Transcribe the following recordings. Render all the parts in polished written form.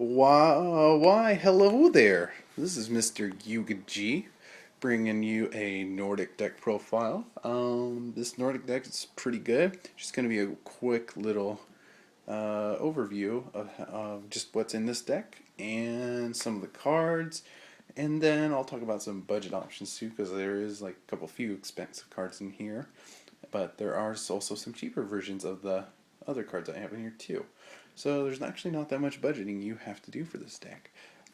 Why, hello there. This is Mr. Yuga G, bringing you a Nordic deck profile. This Nordic deck is pretty good. Just going to be a quick little overview of just what's in this deck and some of the cards, and then I'll talk about some budget options too, because there is like a couple few expensive cards in here, but there are also some cheaper versions of the other cards I have in here too. So there's actually not that much budgeting you have to do for this deck.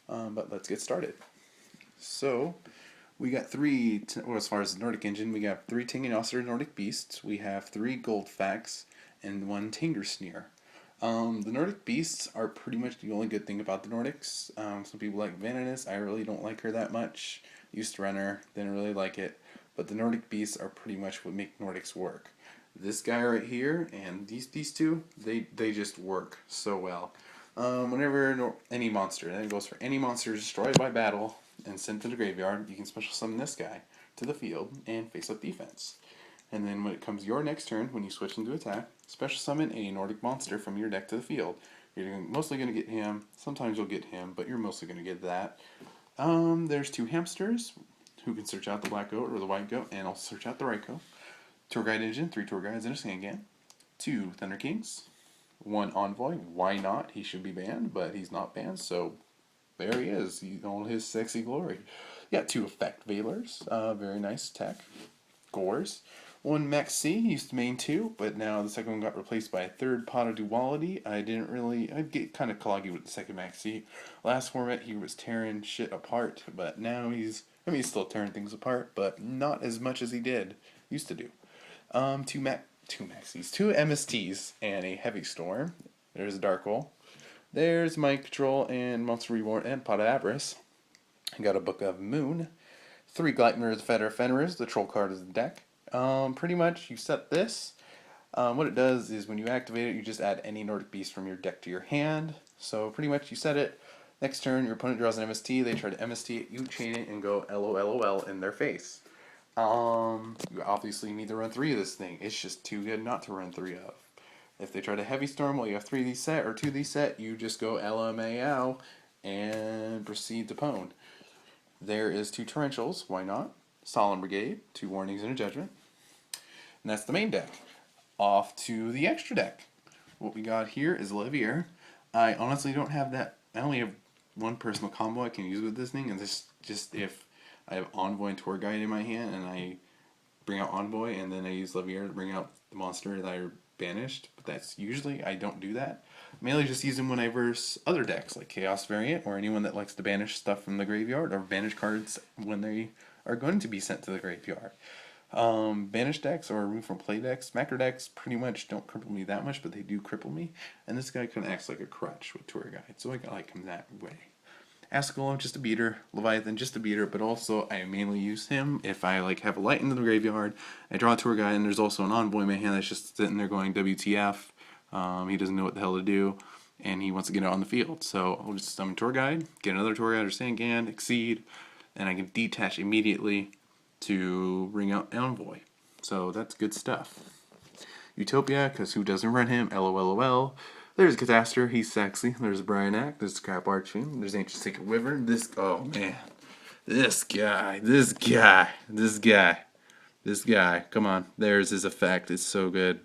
But let's get started. So we got well, as far as the Nordic engine, we got three Tingenosser Nordic Beasts, we have three Goldfax, and one Tingersneer. The Nordic Beasts are pretty much the only good thing about the Nordics. Some people like Vanadis. I really don't like her that much. Used to run her, didn't really like it. But the Nordic Beasts are pretty much what make Nordics work. This guy right here and these two, they just work so well. Whenever any monster, and it goes for any monster destroyed by battle and sent to the graveyard, you can special summon this guy to the field and face up defense. And then when it comes your next turn, when you switch into attack, special summon a Nordic monster from your deck to the field. You're mostly going to get him. Sometimes you'll get him, but you're mostly going to get that. There's two hamsters who can search out the black goat or the white goat, and also search out the right goat. Tour guide engine, three tour guides and a Sandgan. Two Thunder Kings. One Envoy. Why not? He should be banned, but he's not banned, so there he is. He's all his sexy glory. Yeah, two Effect Veilers. Very nice tech. Gores. One Max C, he used to main two, but now the second one got replaced by a third Pot of Duality. I'd get kind of cloggy with the second Max C. Last format, he was tearing shit apart, but now he's still tearing things apart, but not as much as he used to do. Two Maxis, two MSTs, and a Heavy Storm. There's a Dark Hole. There's Mind Control and Monster Reborn and Pot of Avarice. I got a Book of Moon. Three Gleipnir's Fenrir's, the troll card is the deck. Pretty much you set this. What it does is when you activate it, you just add any Nordic Beast from your deck to your hand. So pretty much you set it. Next turn, your opponent draws an MST. They try to MST it, you chain it, and go LOLOL in their face. You obviously need to run three of this thing. It's just too good not to run three of. If they try to Heavy Storm while you have three of these set or two of these set, you just go LMAO and proceed to pwn. There is two Torrentials, why not? Solemn Brigade, two Warnings and a Judgment. And that's the main deck. Off to the extra deck. What we got here is Levier. I honestly don't have that. I only have one personal combo I can use with this thing, and this just if I have Envoy and Tour Guide in my hand, and I bring out Envoy, and then I use Levier to bring out the monster that I banished. But that's usually, I don't do that. I mainly just use them when I verse other decks, like Chaos Variant, or anyone that likes to banish stuff from the graveyard, or banish cards when they are going to be sent to the graveyard. Banish decks or remove from play decks, macro decks pretty much don't cripple me that much, but they do cripple me. And this guy kind of acts like a crutch with Tour Guide, so I like him that way. Ascalon, just a beater. Leviathan, just a beater, but also I mainly use him if I like have a light into the graveyard. I draw a Tour Guide, and there's also an Envoy in my hand that's just sitting there going WTF. He doesn't know what the hell to do, and he wants to get out on the field. So I'll just summon Tour Guide, get another Tour Guide or Sandgan, Exceed, and I can detach immediately to bring out Envoy. So that's good stuff. Utopia, because who doesn't run him? LOLOL. There's Catastor, he's sexy. There's Bryanak, there's Scrap Archfiend, there's Ancient Sacred Wyvern. Oh man. This guy. Come on, there's his effect. It's so good.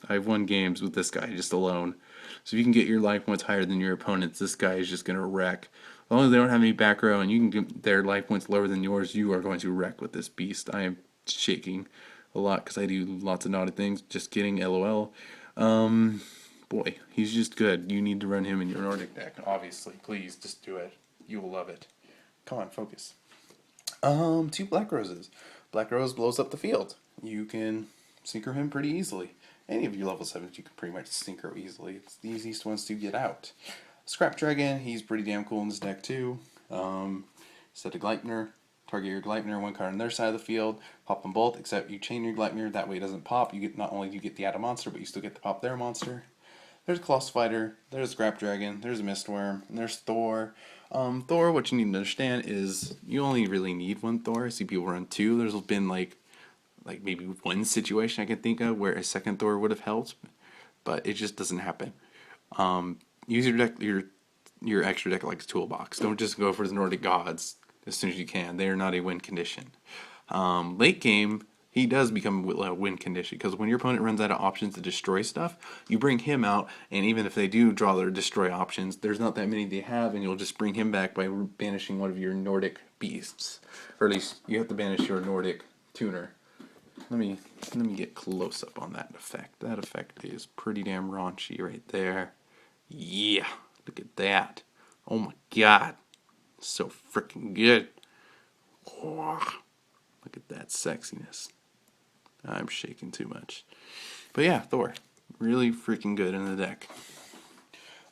I've won games with this guy just alone. So if you can get your life points higher than your opponents, this guy is just going to wreck. As long as they don't have any back row and you can get their life points lower than yours, you are going to wreck with this beast. I am shaking a lot because I do lots of naughty things. Just kidding, LOL. Boy, he's just good. You need to run him in your Nordic deck, obviously. Please, just do it. You will love it. Come on, focus. Two Black Roses. Black Rose blows up the field. You can synchro him pretty easily. Any of your level 7s you can pretty much synchro easily. It's the easiest ones to get out. Scrap Dragon, he's pretty damn cool in this deck too. Set a Gleipnir. Target your Gleipnir, one card on their side of the field. Pop them both, except you chain your Gleipnir. That way it doesn't pop. You get, not only do you get the add monster, but you still get to pop their monster. There's a Colossal Fighter, there's a Scrap Dragon, there's a Mistworm, and there's Thor. Thor, what you need to understand is you only really need one Thor. I see people run two. There's been like maybe one situation I can think of where a second Thor would have helped, but it just doesn't happen. Use your your extra deck like a toolbox. Don't just go for the Nordic Gods as soon as you can. They are not a win condition. Late game, he does become a win condition because when your opponent runs out of options to destroy stuff, you bring him out, and even if they do draw their destroy options, there's not that many they have, and you'll just bring him back by banishing one of your Nordic beasts, or at least you have to banish your Nordic tuner. Let me get close up on that effect. That effect is pretty damn raunchy right there. Yeah, look at that. Oh my god, so freaking good. Oh, look at that sexiness. I'm shaking too much. But yeah, Thor. Really freaking good in the deck.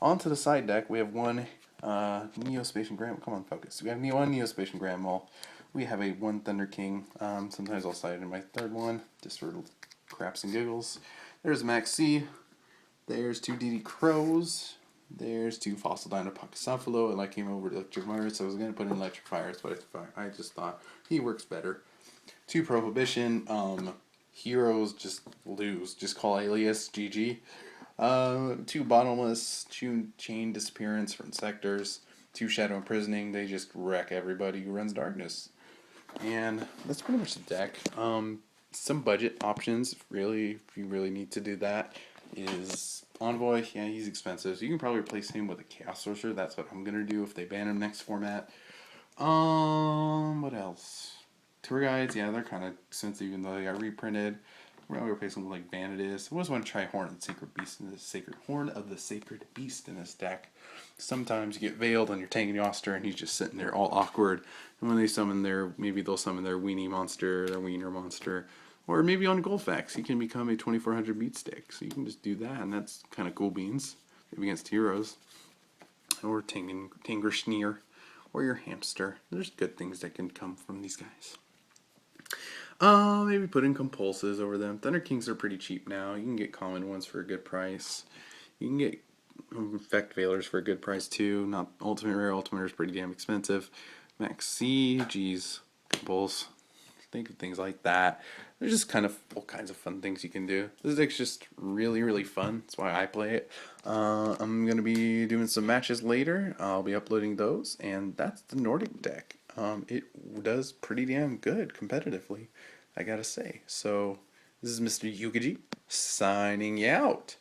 On to the side deck, we have one Neospatian Grand. Come on, focus. We have one Neospatian Grand Mole. We have a one Thunder King. Sometimes I'll slide in my third one, just for craps and giggles. There's Max C. There's two DD Crows. There's two Fossil Dino Pachycephalo, and I came over to Electric Fire, so I was going to put in Electric Fires, but I just thought he works better. Two Prohibition. Heroes just lose. Just call Alias. GG. Two Bottomless. Two Chain Disappearance from Sectors. Two Shadow Imprisoning. They just wreck everybody who runs Darkness. And that's pretty much the deck. Some budget options, really, if you really need to do that, is Envoy. Yeah, he's expensive, so you can probably replace him with a Chaos Sorcerer. That's what I'm gonna do if they ban him next format. What else? Tour guides, yeah, they're kind of expensive even though they got reprinted. We're gonna replace them with like Vanitas. I always want to try Horn of the Sacred Beast in this Sacred Beast in this deck. Sometimes you get veiled on your Tank and he's just sitting there all awkward. And when they summon maybe they'll summon their Weenie monster, their Wiener monster. Or maybe on Goldfax, he can become a 2400 beat stick. So you can just do that, and that's kind of cool beans. Maybe against heroes. Or Tangerschneer. Or your hamster. There's good things that can come from these guys. Maybe put in Compulses over them. Thunder Kings are pretty cheap now. You can get common ones for a good price. You can get Effect Veilers for a good price too. Not Ultimate Rare. Ultimate Rare is pretty damn expensive. Max C, geez, Compulse. Think of things like that. There's just kind of all kinds of fun things you can do. This deck's just really, really fun. That's why I play it. I'm going to be doing some matches later. I'll be uploading those, and that's the Nordic deck. It does pretty damn good competitively, I gotta say. So, this is Mr. Yukaji signing out.